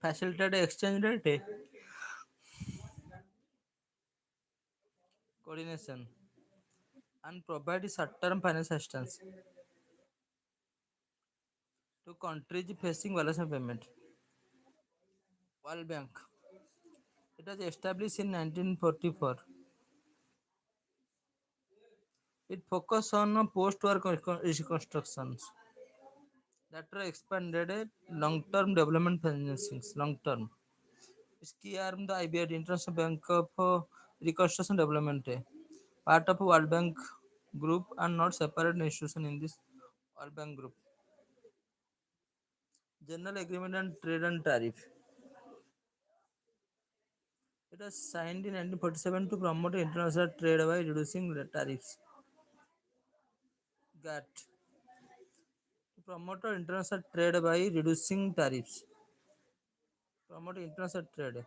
facilitate exchange rate, coordination, and provide short-term financial assistance to countries facing balance of payment. World Bank. It was established in 1944. It focuses on post-war reconstructions that are expanded long-term development financing. Long-term. Its key arm the IBRD, International Bank of Reconstruction Development, part of World Bank Group and not separate institution in this World Bank Group. General Agreement on Trade and Tariff. It was signed in 1947 to promote international trade by reducing the tariffs. GATT. To promote international trade by reducing tariffs. Promote international trade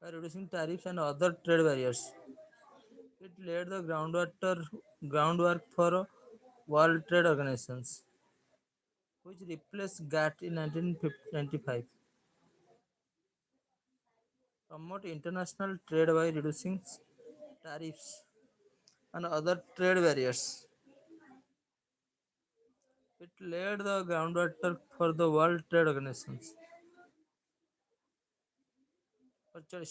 by reducing tariffs and other trade barriers. It laid the groundwork for World Trade Organizations, which replaced GATT in 1995. Promote international trade by reducing tariffs and other trade barriers. It laid the groundwork for the World Trade Organizations.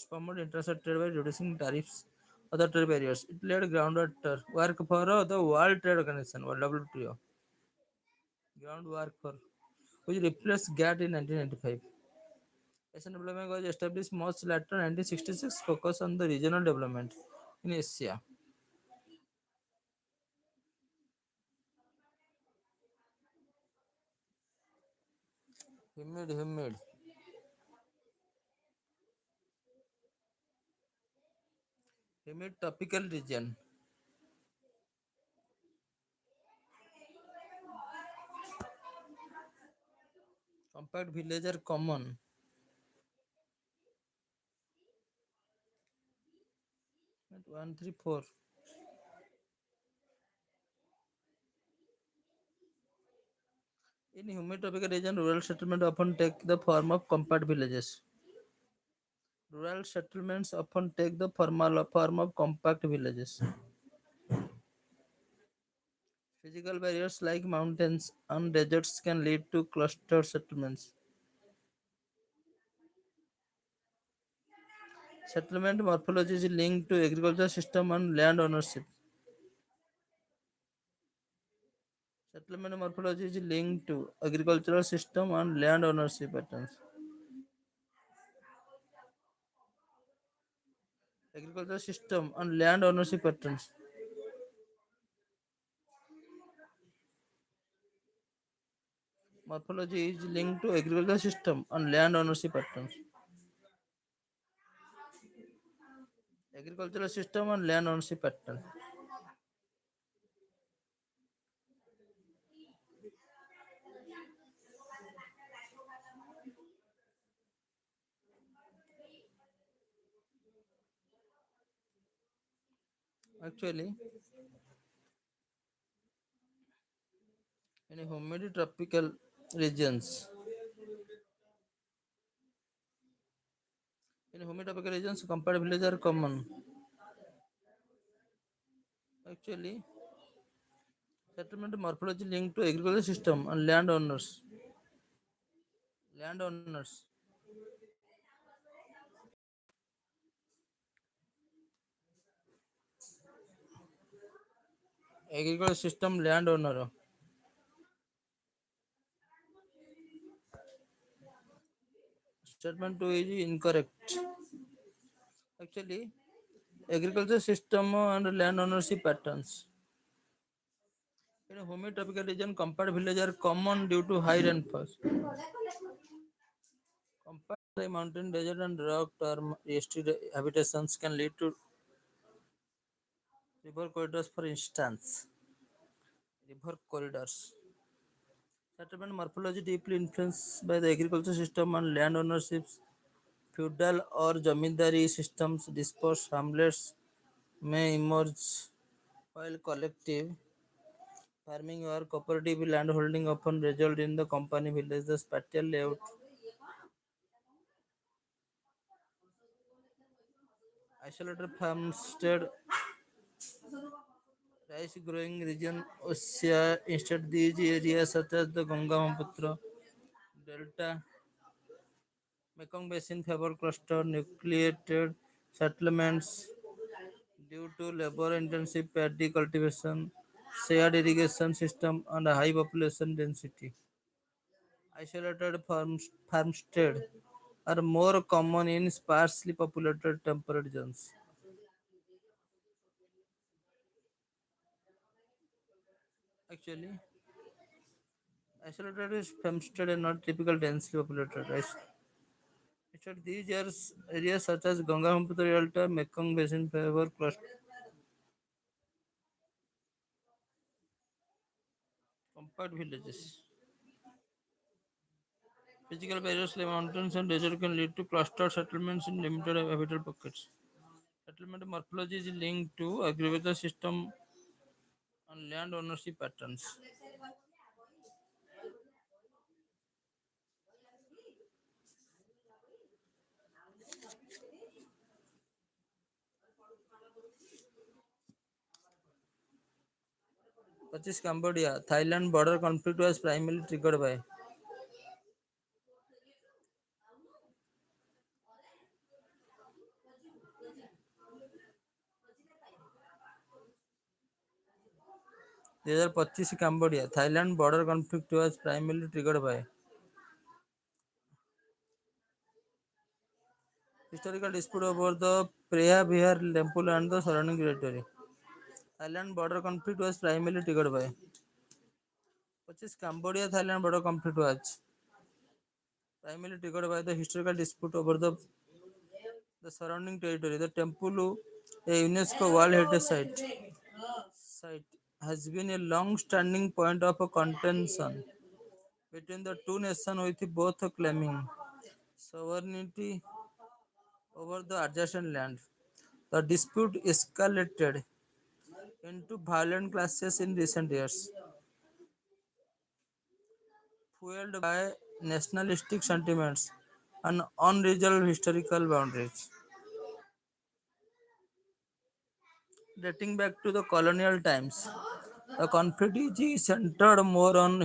Promote international trade by reducing tariffs, other trade barriers. It laid groundwork for the World Trade Organization or WTO. Groundwork for which replaced GATT in 1995. Asian Development was established much later 1966, focused on the regional development in Asia. Humid tropical region. Compact village are common. 134. In humid tropical region, rural settlement often take the form of compact villages. Rural settlements often take the formal form of compact villages. Physical barriers like mountains and deserts can lead to cluster settlements. Settlement morphology is linked to agricultural system and land ownership. Settlement morphology is linked to agricultural system and land ownership patterns. Agricultural system and land ownership patterns. Morphology is linked to agricultural system and land ownership patterns. Agricultural system and land ownership pattern. Actually, in humid tropical regions, compact villages are common. Actually, settlement morphology linked to agricultural system and landowners. Landowners. Agricultural system landowner. Statement 2 is incorrect. Actually, agricultural system and land ownership patterns. In a humid tropical region, compact villages are common due to high rainfall. Compact mountain, desert, and rock term habitations can lead to river corridors, for instance. River corridors. Settlement morphology deeply influenced by the agricultural system and land ownerships. Feudal or zamindari systems dispersed hamlets may emerge while collective Farming or cooperative land holding often result in the company village, the spatial layout. Isolated farmstead, rice growing region, Ossia. Instead, these areas such as the Ganga Brahmaputra Delta, Mekong Basin favor cluster nucleated settlements due to labor intensive paddy cultivation, shared irrigation system, and a high population density. Isolated farmstead are more common in sparsely populated temperate zones. Actually, isolated farmstead are not typical densely populated. Instead, areas such as Ganga Brahmaputra Delta, Mekong Basin favor cluster compact villages. Physical barriers like mountains and desert can lead to clustered settlements in limited habitable pockets. Settlement morphology is linked to agricultural system and land ownership patterns. 25 Cambodia, Thailand border conflict was primarily triggered by 2025 Cambodia, Thailand border conflict was primarily triggered by historical dispute over the Preah Bihar temple and the surrounding territory. Thailand border conflict was primarily triggered by 25 Cambodia, Thailand border conflict was primarily triggered by the historical dispute over the surrounding territory. The temple, a UNESCO World Heritage site, has been a long-standing point of contention between the two nations, with both claiming sovereignty over the adjacent land. The dispute escalated into violent clashes in recent years, fueled by nationalistic sentiments and unresolved historical boundaries. Dating back to the colonial times, the conflict is centered more on